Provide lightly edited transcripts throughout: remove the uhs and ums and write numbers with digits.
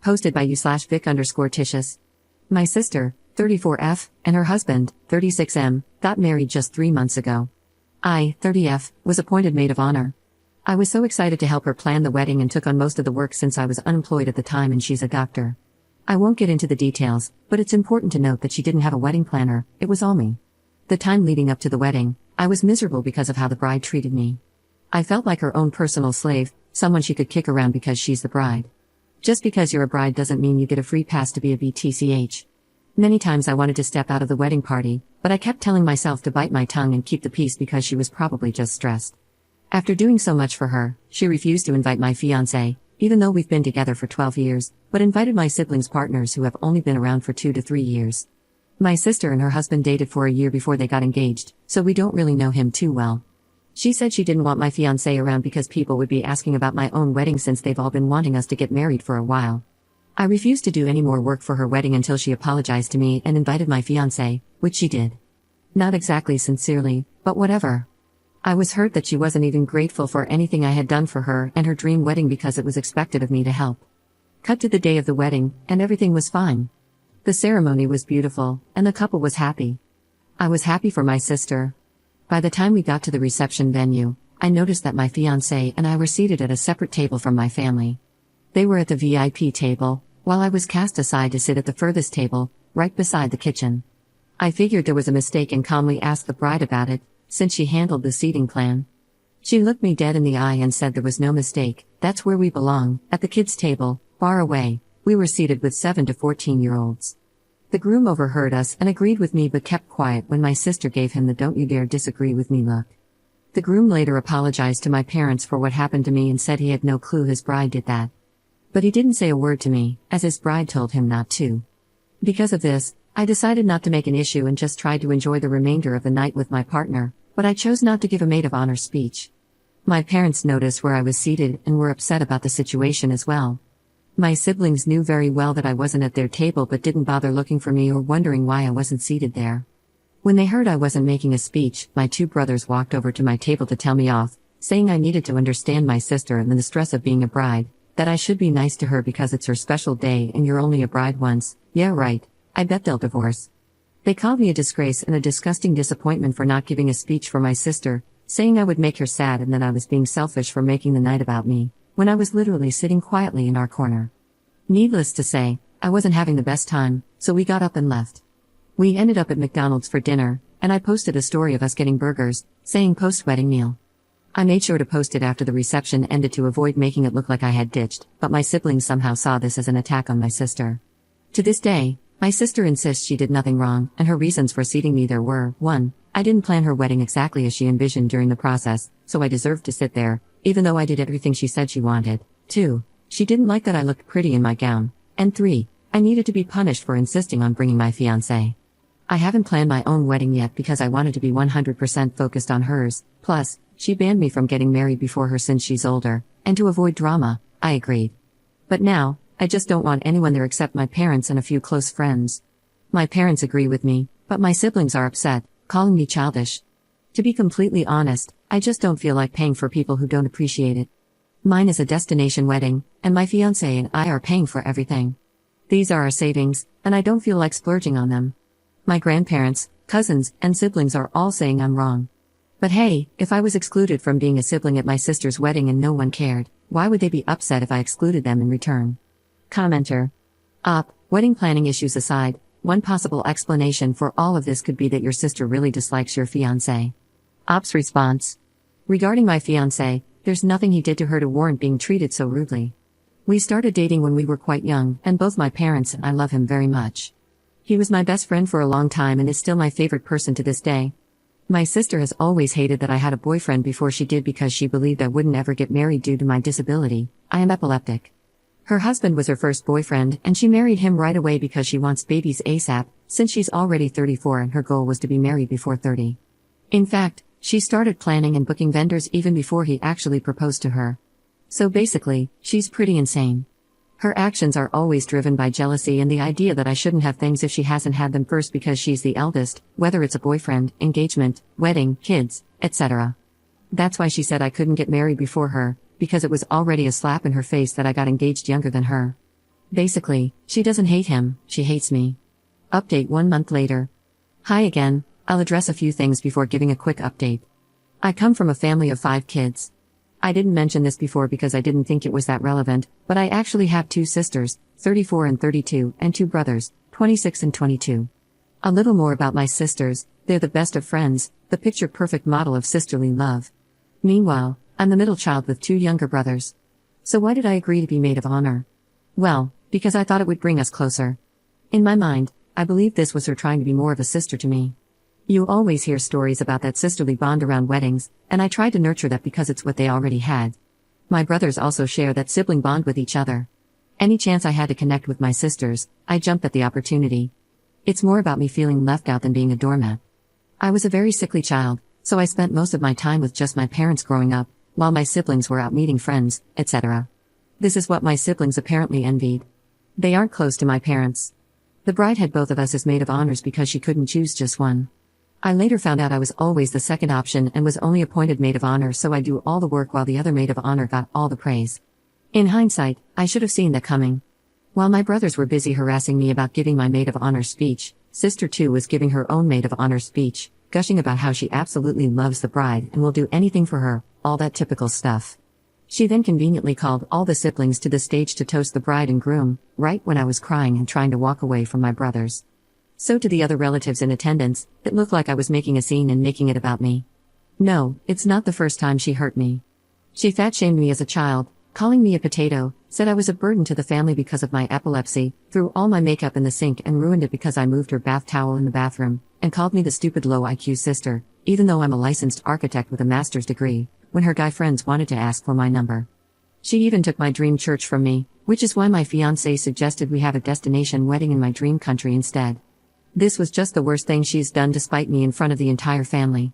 Posted by u/Vic_Titius. My sister, 34F, and her husband, 36M, got married just 3 months ago. I, 30F, was appointed maid of honor. I was so excited to help her plan the wedding and took on most of the work since I was unemployed at the time and she's a doctor. I won't get into the details, but it's important to note that she didn't have a wedding planner, it was all me. The time leading up to the wedding, I was miserable because of how the bride treated me. I felt like her own personal slave, someone she could kick around because she's the bride. Just because you're a bride doesn't mean you get a free pass to be a BTCH. Many times I wanted to step out of the wedding party, but I kept telling myself to bite my tongue and keep the peace because she was probably just stressed. After doing so much for her, she refused to invite my fiancé, even though we've been together for 12 years, but invited my siblings' partners who have only been around for 2 to 3 years. My sister and her husband dated for a year before they got engaged, so we don't really know him too well. She said she didn't want my fiancé around because people would be asking about my own wedding since they've all been wanting us to get married for a while. I refused to do any more work for her wedding until she apologized to me and invited my fiancé, which she did. Not exactly sincerely, but whatever. I was hurt that she wasn't even grateful for anything I had done for her and her dream wedding because it was expected of me to help. Cut to the day of the wedding, and everything was fine. The ceremony was beautiful, and the couple was happy. I was happy for my sister. By the time we got to the reception venue, I noticed that my fiancé and I were seated at a separate table from my family. They were at the VIP table, while I was cast aside to sit at the furthest table, right beside the kitchen. I figured there was a mistake and calmly asked the bride about it, since she handled the seating plan. She looked me dead in the eye and said there was no mistake, that's where we belong, at the kids' table, far away. We were seated with 7 to 14-year-olds. The groom overheard us and agreed with me but kept quiet when my sister gave him the "don't you dare disagree with me" look. The groom later apologized to my parents for what happened to me and said he had no clue his bride did that. But he didn't say a word to me, as his bride told him not to. Because of this, I decided not to make an issue and just tried to enjoy the remainder of the night with my partner, but I chose not to give a maid of honor speech. My parents noticed where I was seated and were upset about the situation as well. My siblings knew very well that I wasn't at their table but didn't bother looking for me or wondering why I wasn't seated there. When they heard I wasn't making a speech, my 2 brothers walked over to my table to tell me off, saying I needed to understand my sister and the stress of being a bride, that I should be nice to her because it's her special day and you're only a bride once. Yeah, right, I bet they'll divorce. They called me a disgrace and a disgusting disappointment for not giving a speech for my sister, saying I would make her sad and that I was being selfish for making the night about me, when I was literally sitting quietly in our corner. Needless to say, I wasn't having the best time, so we got up and left. We ended up at McDonald's for dinner, and I posted a story of us getting burgers, saying post-wedding meal. I made sure to post it after the reception ended to avoid making it look like I had ditched, but my siblings somehow saw this as an attack on my sister. To this day, my sister insists she did nothing wrong, and her reasons for seating me there were: 1. I didn't plan her wedding exactly as she envisioned during the process, so I deserved to sit there, even though I did everything she said she wanted. 2. She didn't like that I looked pretty in my gown. And 3. I needed to be punished for insisting on bringing my fiancé. I haven't planned my own wedding yet because I wanted to be 100% focused on hers, plus, she banned me from getting married before her since she's older, and to avoid drama, I agreed. But now, I just don't want anyone there except my parents and a few close friends. My parents agree with me, but my siblings are upset, calling me childish. To be completely honest, I just don't feel like paying for people who don't appreciate it. Mine is a destination wedding, and my fiancé and I are paying for everything. These are our savings, and I don't feel like splurging on them. My grandparents, cousins, and siblings are all saying I'm wrong. But hey, if I was excluded from being a sibling at my sister's wedding and no one cared, why would they be upset if I excluded them in return? Commenter. Wedding planning issues aside, one possible explanation for all of this could be that your sister really dislikes your fiancé. Op's response. Regarding my fiancé, there's nothing he did to her to warrant being treated so rudely. We started dating when we were quite young, and both my parents and I love him very much. He was my best friend for a long time and is still my favorite person to this day. My sister has always hated that I had a boyfriend before she did because she believed I wouldn't ever get married due to my disability. I am epileptic. Her husband was her first boyfriend, and she married him right away because she wants babies ASAP, since she's already 34 and her goal was to be married before 30. In fact, she started planning and booking vendors even before he actually proposed to her. So basically, she's pretty insane. Her actions are always driven by jealousy and the idea that I shouldn't have things if she hasn't had them first because she's the eldest, whether it's a boyfriend, engagement, wedding, kids, etc. That's why she said I couldn't get married before her, because it was already a slap in her face that I got engaged younger than her. Basically, she doesn't hate him, she hates me. Update 1 month later. Hi again, I'll address a few things before giving a quick update. I come from a family of 5 kids. I didn't mention this before because I didn't think it was that relevant, but I actually have 2 sisters, 34 and 32, and 2 brothers, 26 and 22. A little more about my sisters: they're the best of friends, the picture-perfect model of sisterly love. Meanwhile, I'm the middle child with 2 younger brothers. So why did I agree to be maid of honor? Well, because I thought it would bring us closer. In my mind, I believe this was her trying to be more of a sister to me. You always hear stories about that sisterly bond around weddings, and I tried to nurture that because it's what they already had. My brothers also share that sibling bond with each other. Any chance I had to connect with my sisters, I jumped at the opportunity. It's more about me feeling left out than being a doormat. I was a very sickly child, so I spent most of my time with just my parents growing up, while my siblings were out meeting friends, etc. This is what my siblings apparently envied. They aren't close to my parents. The bride had both of us as maid of honors because she couldn't choose just one. I later found out I was always the second option and was only appointed maid of honor, so I do all the work while the other maid of honor got all the praise. In hindsight, I should have seen that coming. While my brothers were busy harassing me about giving my maid of honor speech, Sister 2 was giving her own maid of honor speech, gushing about how she absolutely loves the bride and will do anything for her, all that typical stuff. She then conveniently called all the siblings to the stage to toast the bride and groom, right when I was crying and trying to walk away from my brothers. So to the other relatives in attendance, it looked like I was making a scene and making it about me. No, it's not the first time she hurt me. She fat-shamed me as a child, calling me a potato, said I was a burden to the family because of my epilepsy, threw all my makeup in the sink and ruined it because I moved her bath towel in the bathroom, and called me the stupid low IQ sister, even though I'm a licensed architect with a master's degree, when her guy friends wanted to ask for my number. She even took my dream church from me, which is why my fiancé suggested we have a destination wedding in my dream country instead. This was just the worst thing she's done to spite me in front of the entire family.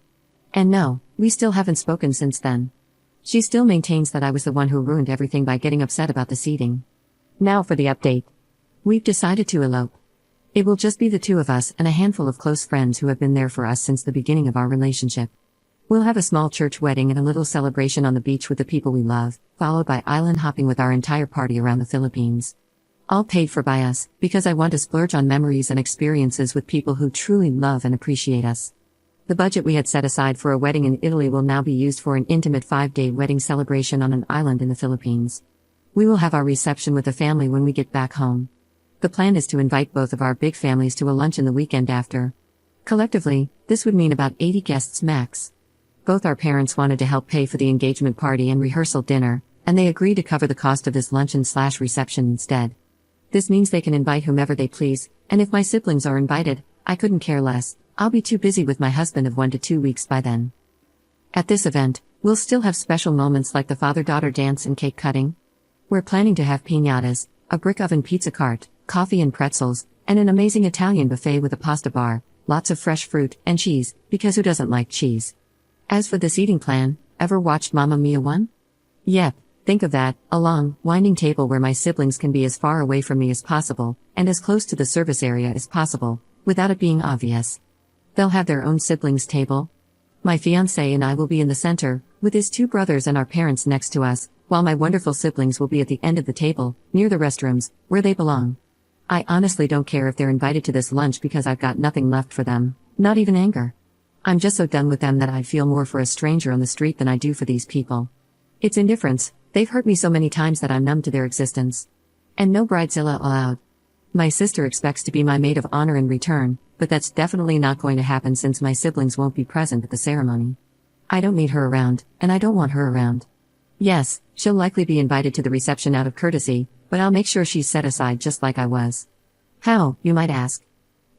And no, we still haven't spoken since then. She still maintains that I was the one who ruined everything by getting upset about the seating. Now for the update. We've decided to elope. It will just be the 2 of us and a handful of close friends who have been there for us since the beginning of our relationship. We'll have a small church wedding and a little celebration on the beach with the people we love, followed by island hopping with our entire party around the Philippines. All paid for by us, because I want to splurge on memories and experiences with people who truly love and appreciate us. The budget we had set aside for a wedding in Italy will now be used for an intimate 5-day wedding celebration on an island in the Philippines. We will have our reception with the family when we get back home. The plan is to invite both of our big families to a lunch in the weekend after. Collectively, this would mean about 80 guests max. Both our parents wanted to help pay for the engagement party and rehearsal dinner, and they agreed to cover the cost of this luncheon/reception instead. This means they can invite whomever they please, and if my siblings are invited, I couldn't care less. I'll be too busy with my husband of 1 to 2 weeks by then. At this event, we'll still have special moments like the father-daughter dance and cake cutting. We're planning to have piñatas, a brick oven pizza cart, coffee and pretzels, and an amazing Italian buffet with a pasta bar, lots of fresh fruit and cheese, because who doesn't like cheese? As for this eating plan, ever watched Mamma Mia 1? Yep. Think of that, a long, winding table where my siblings can be as far away from me as possible, and as close to the service area as possible, without it being obvious. They'll have their own siblings table. My fiancé and I will be in the center, with his 2 brothers and our parents next to us, while my wonderful siblings will be at the end of the table, near the restrooms, where they belong. I honestly don't care if they're invited to this lunch because I've got nothing left for them, not even anger. I'm just so done with them that I'd feel more for a stranger on the street than I do for these people. It's indifference. They've hurt me so many times that I'm numb to their existence. And no bridezilla allowed. My sister expects to be my maid of honor in return, but that's definitely not going to happen since my siblings won't be present at the ceremony. I don't need her around, and I don't want her around. Yes, she'll likely be invited to the reception out of courtesy, but I'll make sure she's set aside just like I was. How, you might ask?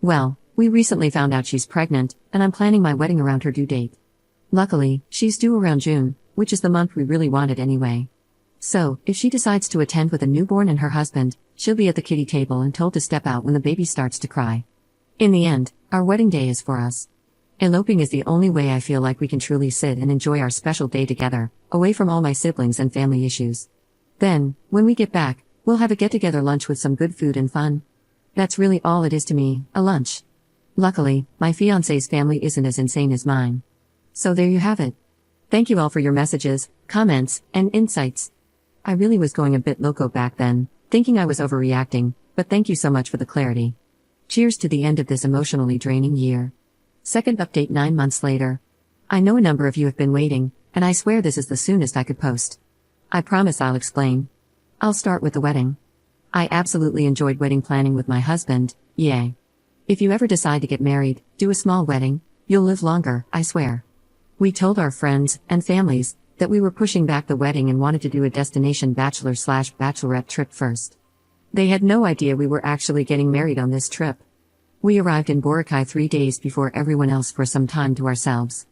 Well, we recently found out she's pregnant, and I'm planning my wedding around her due date. Luckily, she's due around June, which is the month we really wanted anyway. So, if she decides to attend with a newborn and her husband, she'll be at the kiddie table and told to step out when the baby starts to cry. In the end, our wedding day is for us. Eloping is the only way I feel like we can truly sit and enjoy our special day together, away from all my siblings and family issues. Then, when we get back, we'll have a get-together lunch with some good food and fun. That's really all it is to me, a lunch. Luckily, my fiancé's family isn't as insane as mine. So there you have it. Thank you all for your messages, comments, and insights. I really was going a bit loco back then, thinking I was overreacting, but thank you so much for the clarity. Cheers to the end of this emotionally draining year. Second update 9 months later. I know a number of you have been waiting, and I swear this is the soonest I could post. I promise I'll explain. I'll start with the wedding. I absolutely enjoyed wedding planning with my husband, yay. If you ever decide to get married, do a small wedding, you'll live longer, I swear. We told our friends and families that we were pushing back the wedding and wanted to do a destination bachelor/bachelorette trip first. They had no idea we were actually getting married on this trip. We arrived in Boracay 3 days before everyone else for some time to ourselves.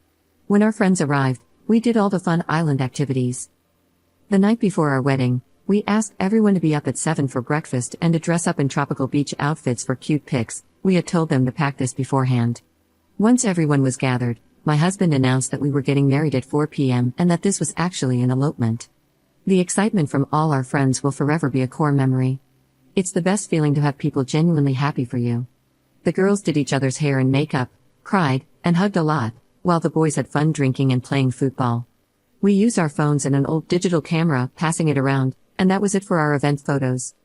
When our friends arrived, we did all the fun island activities. The night before our wedding, we asked everyone to be up at 7 for breakfast and to dress up in tropical beach outfits for cute pics. We had told them to pack this beforehand. Once everyone was gathered, my husband announced that we were getting married at 4 p.m. and that this was actually an elopement. The excitement from all our friends will forever be a core memory. It's the best feeling to have people genuinely happy for you. The girls did each other's hair and makeup, cried, and hugged a lot, while the boys had fun drinking and playing football. We used our phones and an old digital camera, passing it around, and that was it for our event photos.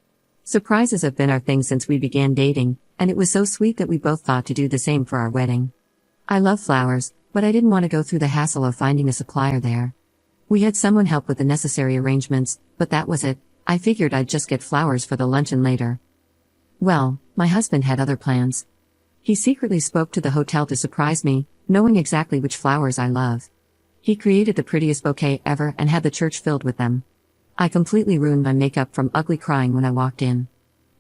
Surprises have been our thing since we began dating, and it was so sweet that we both thought to do the same for our wedding. I love flowers, but I didn't want to go through the hassle of finding a supplier there. We had someone help with the necessary arrangements, but that was it. I figured I'd just get flowers for the luncheon later. Well, my husband had other plans. He secretly spoke to the hotel to surprise me, knowing exactly which flowers I love. He created the prettiest bouquet ever and had the church filled with them. I completely ruined my makeup from ugly crying when I walked in.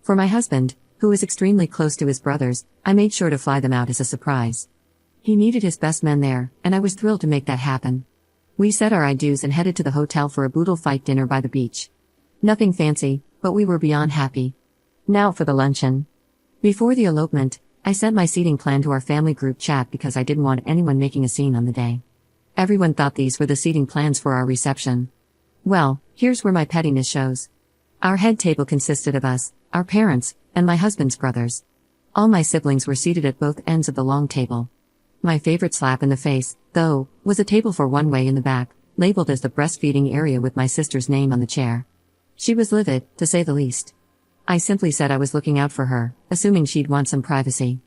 For my husband, who is extremely close to his brothers, I made sure to fly them out as a surprise. He needed his best men there, and I was thrilled to make that happen. We said our I-dos and headed to the hotel for a boodle fight dinner by the beach. Nothing fancy, but we were beyond happy. Now for the luncheon. Before the elopement, I sent my seating plan to our family group chat because I didn't want anyone making a scene on the day. Everyone thought these were the seating plans for our reception. Well, here's where my pettiness shows. Our head table consisted of us, our parents, and my husband's brothers. All my siblings were seated at both ends of the long table. My favorite slap in the face, though, was a table for one way in the back, labeled as the breastfeeding area with my sister's name on the chair. She was livid, to say the least. I simply said I was looking out for her, assuming she'd want some privacy.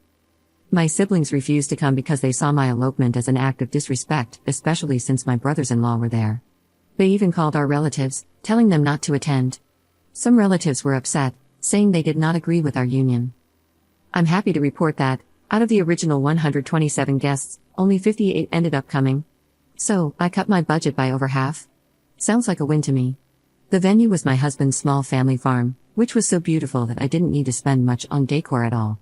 My siblings refused to come because they saw my elopement as an act of disrespect, especially since my brothers-in-law were there. They even called our relatives, telling them not to attend. Some relatives were upset, saying they did not agree with our union. I'm happy to report that, out of the original 127 guests, only 58 ended up coming. So, I cut my budget by over half. Sounds like a win to me. The venue was my husband's small family farm, which was so beautiful that I didn't need to spend much on decor at all.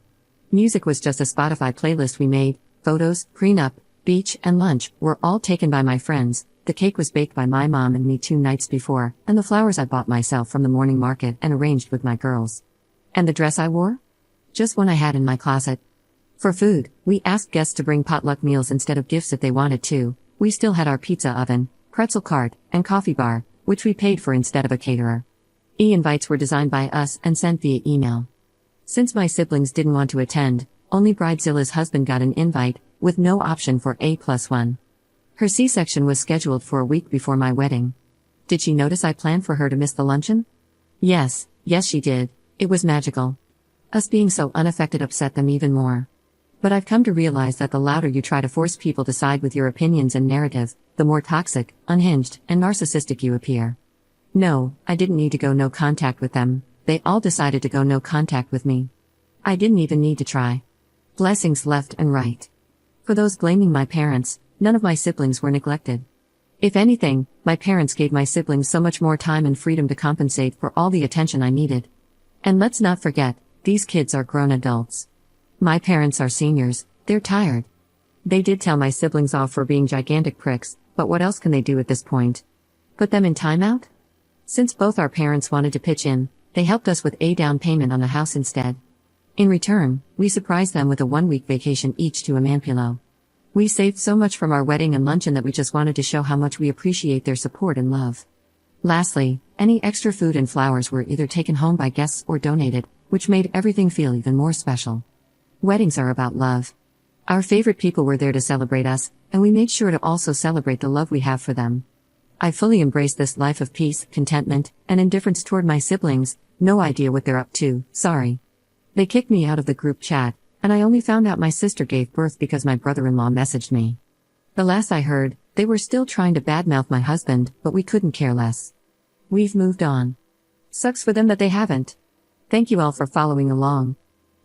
Music was just a Spotify playlist we made. Photos, prenup, beach, and lunch were all taken by my friends. The cake was baked by my mom and me 2 nights before, and the flowers I bought myself from the morning market and arranged with my girls. And the dress I wore? Just one I had in my closet. For food, we asked guests to bring potluck meals instead of gifts if they wanted to. We still had our pizza oven, pretzel cart, and coffee bar, which we paid for instead of a caterer. E-invites were designed by us and sent via email. Since my siblings didn't want to attend, only Bridezilla's husband got an invite, with no option for A+1. Her C-section was scheduled for a week before my wedding. Did she notice I planned for her to miss the luncheon? Yes she did. It was magical. Us being so unaffected upset them even more. But I've come to realize that the louder you try to force people to side with your opinions and narrative, the more toxic, unhinged, and narcissistic you appear. No, I didn't need to go no contact with them. They all decided to go no contact with me. I didn't even need to try. Blessings left and right. For those blaming my parents, none of my siblings were neglected. If anything, my parents gave my siblings so much more time and freedom to compensate for all the attention I needed. And let's not forget, these kids are grown adults. My parents are seniors, they're tired. They did tell my siblings off for being gigantic pricks, but what else can they do at this point? Put them in timeout? Since both our parents wanted to pitch in, they helped us with a down payment on a house instead. In return, we surprised them with a 1-week vacation each to Amampilo. We saved so much from our wedding and luncheon that we just wanted to show how much we appreciate their support and love. Lastly, any extra food and flowers were either taken home by guests or donated, which made everything feel even more special. Weddings are about love. Our favorite people were there to celebrate us, and we made sure to also celebrate the love we have for them. I fully embrace this life of peace, contentment, and indifference toward my siblings, no idea what they're up to, sorry. They kicked me out of the group chat, and I only found out my sister gave birth because my brother-in-law messaged me. The last I heard, they were still trying to badmouth my husband, but we couldn't care less. We've moved on. Sucks for them that they haven't. Thank you all for following along.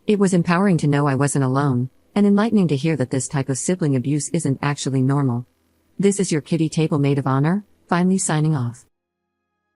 It was empowering to know I wasn't alone, and enlightening to hear that this type of sibling abuse isn't actually normal. This is your kitty table maid of honor, finally signing off.